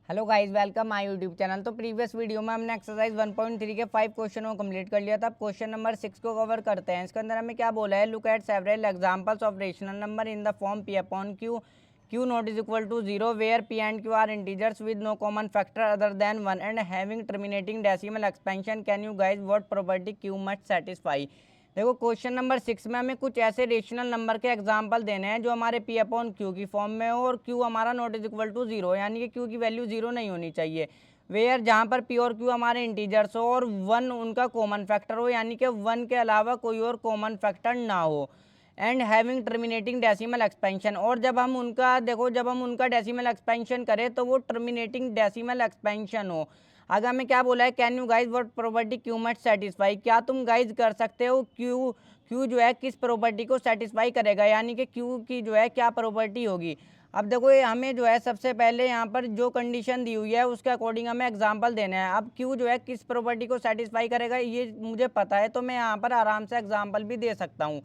Hello guys, welcome my YouTube channel. तो previous video में हमने एक्सरसाइज 1.3 के 5 क्वेश्चनों को कंप्लीट कर लिया था। अब क्वेश्चन नंबर 6 को कवर करते हैं। इसके अंदर हमें क्या बोला है, look at several examples of rational number in the form p upon q, q not is equal to 0 where p and q are integers with no common factor other than 1 and having terminating decimal expansion. Can you guys what property q must satisfy. देखो question number 6 में हमें कुछ ऐसे rational number के example देने हैं जो हमारे p अपॉन क्यू की फॉर्म में हो और q हमारा नॉट इज इक्वल टू 0, यानी कि q की वैल्यू 0 नहीं होनी चाहिए। वेयर जहाँ पर p और q हमारे इंटीजर्स हो और 1 उनका कॉमन फैक्टर हो, यानी कि 1 के अलावा कोई और कॉमन फैक्टर ना हो। And having terminating decimal expansion, और जब हम उनका डेसिमल एक्सपेंशन करें तो वो टर्मिनेटिंग डेसिमल एक्सपेंशन हो। आगे हमें क्या बोला है, can you guys what property Q must satisfy. क्या तुम गाइज कर सकते हो क्यू जो है किस प्रॉपर्टी को सेटिस्फाई करेगा, यानी कि क्यू की जो है क्या प्रॉपर्टी होगी। अब देखो ये हमें जो है सबसे पहले यहाँ पर जो कंडीशन दी हुई है उसके अकॉर्डिंग हमें एग्जांपल देना है। अब क्यू जो है किस प्रॉपर्टी को सेटिस्फाई करेगा ये मुझे पता है, तो मैं यहाँ पर आराम से एग्जाम्पल भी दे सकता हूँ।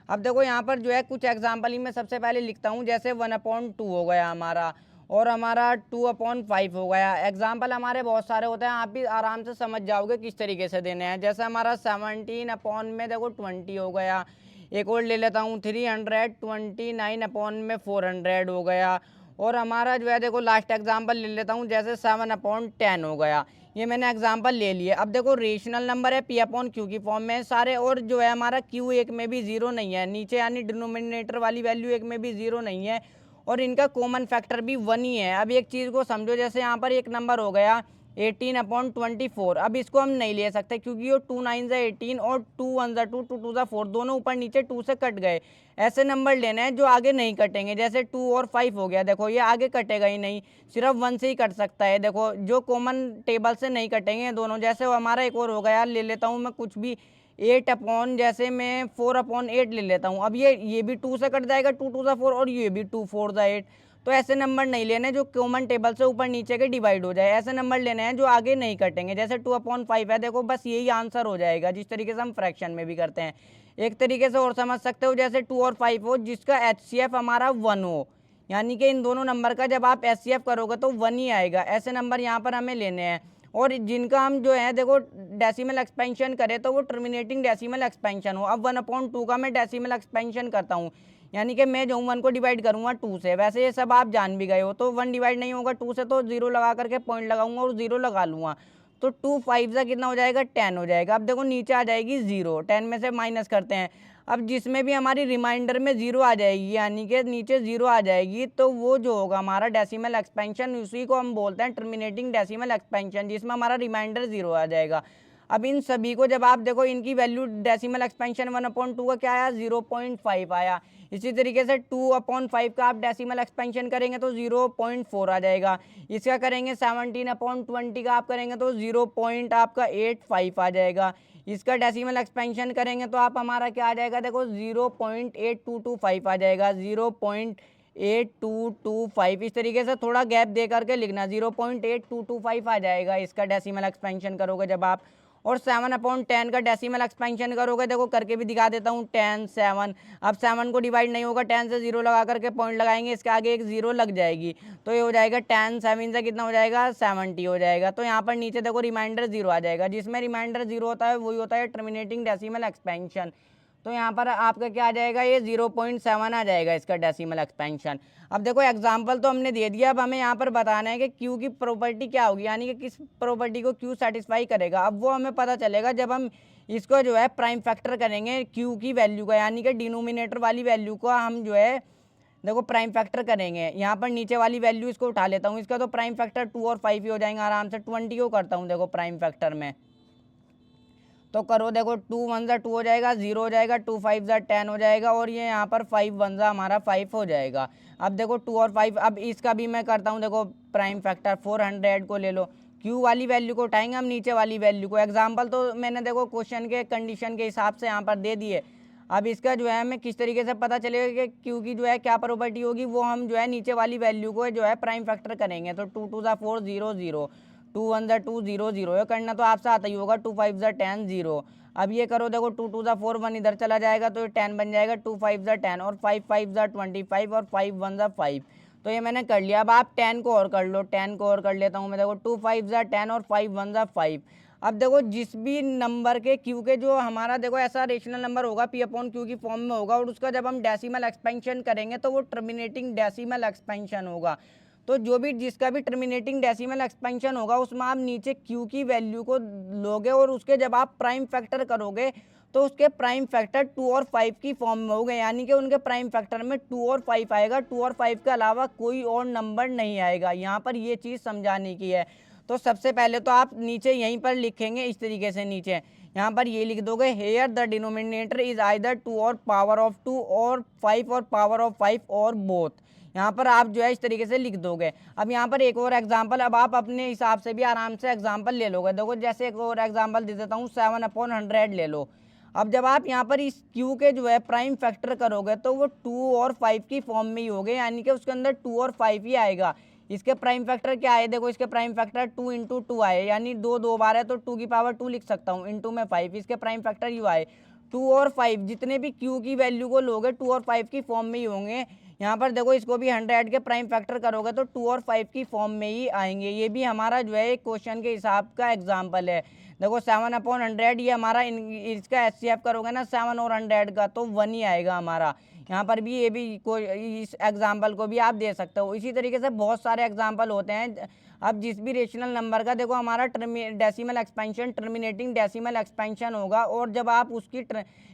अब देखो यहाँ पर जो है कुछ एग्जाम्पल ही मैं सबसे पहले लिखता हूँ, जैसे 1/2 हो गया हमारा, और हमारा 2/5 हो गया। एग्जाम्पल हमारे बहुत सारे होते हैं, आप भी आराम से समझ जाओगे किस तरीके से देने हैं। जैसे हमारा 17 अपॉन में देखो 20 हो गया। एक और ले लेता हूँ 329 अपॉन में 400 हो गया। और हमारा जो है देखो लास्ट एग्जाम्पल ले लेता हूँ, जैसे 7/10 हो गया। ये मैंने एग्जाम्पल ले लिए। अब देखो रेशनल नंबर है p अपॉन क्यू की फॉर्म में सारे, और जो है हमारा q एक में भी 0 नहीं है नीचे, यानी डिनोमिनेटर वाली वैल्यू एक में भी 0 नहीं है, और इनका कॉमन फैक्टर भी 1 ही है। अब एक चीज़ को समझो, जैसे यहाँ पर एक नंबर हो गया 18/24। अब इसको हम नहीं ले सकते क्योंकि ये 2 9 ज़ा 18 और 2 1 ज़ा 2 2 2 ज़ा 4 दोनों ऊपर नीचे 2 से कट गए। ऐसे नंबर लेने हैं जो आगे नहीं कटेंगे, जैसे 2 और 5 हो गया। देखो ये आगे कटेगा ही नहीं, सिर्फ 1 से ही कट सकता है। देखो जो कॉमन टेबल से नहीं कटेंगे दोनों। जैसे हमारा एक और हो गया, ले लेता हूँ मैं कुछ भी 8 अपॉन, जैसे मैं 4/8 ले लेता हूँ। अब ये भी 2 से कट जाएगा, 2 2 ज़ा 4, और ये भी 2 4 ज़ा 8। तो ऐसे नंबर नहीं लेने जो कॉमन टेबल से ऊपर नीचे के डिवाइड हो जाए। ऐसे नंबर लेने हैं जो आगे नहीं कटेंगे, जैसे 2/5 है। देखो बस यही आंसर हो जाएगा, जिस तरीके से हम फ्रैक्शन में भी करते हैं। एक तरीके से और समझ सकते हो, जैसे 2 और 5 हो जिसका HCF हमारा 1 हो, यानी कि इन दोनों नंबर का जब आप HCF करोगे तो 1 ही आएगा। ऐसे नंबर यहाँ पर हमें लेने हैं, और जिनका हम जो है देखो डेसिमल एक्सपेंशन करें तो वो टर्मिनेटिंग डेसिमल एक्सपेंशन हो। अब 1/2 का मैं डेसिमल एक्सपेंशन करता हूँ, यानी कि मैं जो 1 को डिवाइड करूँगा 2 से। वैसे ये सब आप जान भी गए हो, तो 1 डिवाइड नहीं होगा 2 से, तो 0 लगा करके पॉइंट लगाऊंगा और 0 लगा लूँगा। तो 2 5 से कितना हो जाएगा, 10 हो जाएगा। अब देखो नीचे आ जाएगी 0, 10 में से माइनस करते हैं। अब जिसमें भी हमारी रिमाइंडर में 0 आ जाएगी, यानी कि नीचे 0 आ जाएगी, तो वो जो होगा हमारा डेसिमल एक्सपेंशन, उसी को हम बोलते हैं टर्मिनेटिंग डेसिमल एक्सपेंशन, जिसमें हमारा रिमाइंडर 0 आ जाएगा। अब इन सभी को जब आप देखो, इनकी वैल्यू डेसिमल एक्सपेंशन 1/2 का क्या आया, 0.5 आया। इसी तरीके से 2/5 का आप डेसिमल एक्सपेंशन करेंगे तो 0.4 आ जाएगा। इसका करेंगे 17/20 का आप करेंगे तो 0.85 आ जाएगा। इसका डेसिमल एक्सपेंशन करेंगे तो आप हमारा क्या आ जाएगा, देखो 0.8225 आ जाएगा, 0.8225। इस तरीके से थोड़ा गैप दे करके लिखना, 0.8225 आ जाएगा इसका डेसिमल एक्सपेंशन करोगे जब आप। और 7/10 का डेसिमल एक्सपेंशन करोगे, देखो करके भी दिखा देता हूँ, 10 7। अब 7 को डिवाइड नहीं होगा, 10 से 0 लगा करके पॉइंट लगाएंगे, इसके आगे एक 0 लग जाएगी, तो ये हो जाएगा 10 7 से कितना हो जाएगा, 70 हो जाएगा। तो यहाँ पर नीचे देखो रिमाइंडर 0 आ जाएगा, जिसमें रिमाइंडर 0 होता है वही होता है टर्मिनेटिंग डेसिमल एक्सपेंशन। तो यहाँ पर आपका क्या आ जाएगा, ये 0.7 आ जाएगा इसका डेसिमल एक्सपेंशन। अब देखो एग्जाम्पल तो हमने दे दिया, अब हमें यहाँ पर बताना है कि क्यू की प्रॉपर्टी क्या होगी, यानी कि किस प्रॉपर्टी को क्यू सेटिस्फाई करेगा। अब वो हमें पता चलेगा जब हम इसको जो है प्राइम फैक्टर करेंगे क्यू की वैल्यू का, यानी कि डिनोमिनेटर वाली वैल्यू को हम जो है देखो प्राइम फैक्टर करेंगे। यहाँ पर नीचे वाली वैल्यू इसको उठा लेता हूँ, इसका तो प्राइम फैक्टर 2 और 5 ही हो जाएंगे आराम से। 20 को करता हूँ देखो प्राइम फैक्टर में, तो करो देखो 2 1 ज़ा 2 हो जाएगा, 0 हो जाएगा, 2 5 ज़ा 10 हो जाएगा, और ये यहाँ पर 5 1 ज़ा हमारा 5 हो जाएगा। अब देखो 2 और 5, अब इसका भी मैं करता हूँ देखो प्राइम फैक्टर। 400 को ले लो, क्यू वाली वैल्यू को उठाएंगे हम नीचे वाली वैल्यू को। एग्जाम्पल तो मैंने देखो क्वेश्चन के कंडीशन के हिसाब से यहाँ पर दे दिए। अब इसका जो है हमें किस तरीके से पता चलेगा कि क्यू की जो है क्या प्रॉपर्टी होगी, वो हम जो है नीचे वाली वैल्यू को जो है प्राइम फैक्टर करेंगे। तो 2 2 ज़ा 4 0 0, 2 1 ज़ा 2 0 0, ये करना तो आपसे आता ही होगा। 2 5 ज़ा 10 0। अब ये करो देखो 2 2 ज़ा 4, 1 इधर चला जाएगा तो 10 बन जाएगा, 2 5 ज़ा 10, और 5 5 ज़ा 25, और 5 1 ज़ा 5। तो ये मैंने कर लिया। अब आप 10 को और कर लो, 10 को और कर लेता हूँ मैं। देखो 2 5 ज़ा 10 और 5 1 ज़ा 5। अब देखो जिस भी नंबर के क्यू के जो हमारा देखो ऐसा रेशनल नंबर होगा पी अपॉन क्यू की फॉर्म में होगा, और उसका जब हम डेसिमल एक्सपेंशन करेंगे तो वो टर्मिनेटिंग डेसिमल एक्सपेंशन होगा। तो जो भी जिसका भी टर्मिनेटिंग डेसिमल एक्सपेंशन होगा उसमें आप नीचे क्यू की वैल्यू को लोगे, और उसके जब आप प्राइम फैक्टर करोगे तो उसके प्राइम फैक्टर 2 और 5 की फॉर्म में हो गए, यानी कि उनके प्राइम फैक्टर में 2 और 5 आएगा। 2 और 5 के अलावा कोई और नंबर नहीं आएगा। यहाँ पर ये चीज़ समझाने की है। तो सबसे पहले तो आप नीचे यहीं पर लिखेंगे इस तरीके से, नीचे यहाँ पर ये लिख दोगे, here the denominator is either 2 और पावर ऑफ 2 और 5 और पावर ऑफ 5 और बोथ। यहाँ पर आप जो है इस तरीके से लिख दोगे। अब यहाँ पर एक और एग्जाम्पल, अब आप अपने हिसाब से भी आराम से एग्जाम्पल ले लोगे। देखो जैसे एक और एग्जाम्पल दे देता हूँ, 7/100 ले लो। अब जब आप यहाँ पर इस क्यू के जो है प्राइम फैक्टर करोगे तो वो 2 और 5 की फॉर्म में ही होगे, यानी कि उसके अंदर 2 और 5 ही आएगा। इसके प्राइम फैक्टर क्या आए, देखो इसके प्राइम फैक्टर 2 इंटू 2 आए, यानी 2 2 बार है तो 2 की पावर 2 लिख सकता हूँ, इंटू में 5। इसके प्राइम फैक्टर यू आए। 2 और 5 जितने भी क्यू की वैल्यू को लोगे 2 और 5 की फॉर्म में ही होंगे। यहाँ पर देखो इसको भी 100 के प्राइम फैक्टर करोगे तो 2 और 5 की फॉर्म में ही आएंगे। ये भी हमारा जो है एक क्वेश्चन के हिसाब का एग्जाम्पल है। देखो 7/100 ये हमारा इसका HCF करोगे ना 7 और 100 का तो 1 ही आएगा हमारा। यहाँ पर भी ये भी कोई इस एग्जाम्पल को भी आप दे सकते हो। इसी तरीके से बहुत सारे एग्जाम्पल होते हैं। अब जिस भी रेशनल नंबर का देखो हमारा decimal expansion terminating decimal expansion होगा, और जब आप उसकी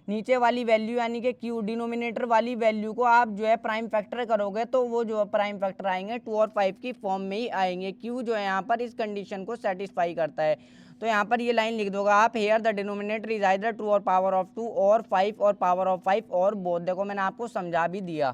नीचे वाली वैल्यू यानी कि क्यू डिनोमिनेटर वाली वैल्यू को आप जो है प्राइम फैक्टर करोगे तो वो जो प्राइम फैक्टर आएंगे 2 और 5 की फॉर्म में ही आएंगे। क्यू जो है यहाँ पर इस कंडीशन को सेटिस्फाई करता है। तो यहाँ पर ये लाइन लिख दोगे आप, here the denominator is either 2 और पावर ऑफ 2 और 5 और पावर ऑफ 5 और बोथ। देखो मैंने आपको समझा भी दिया।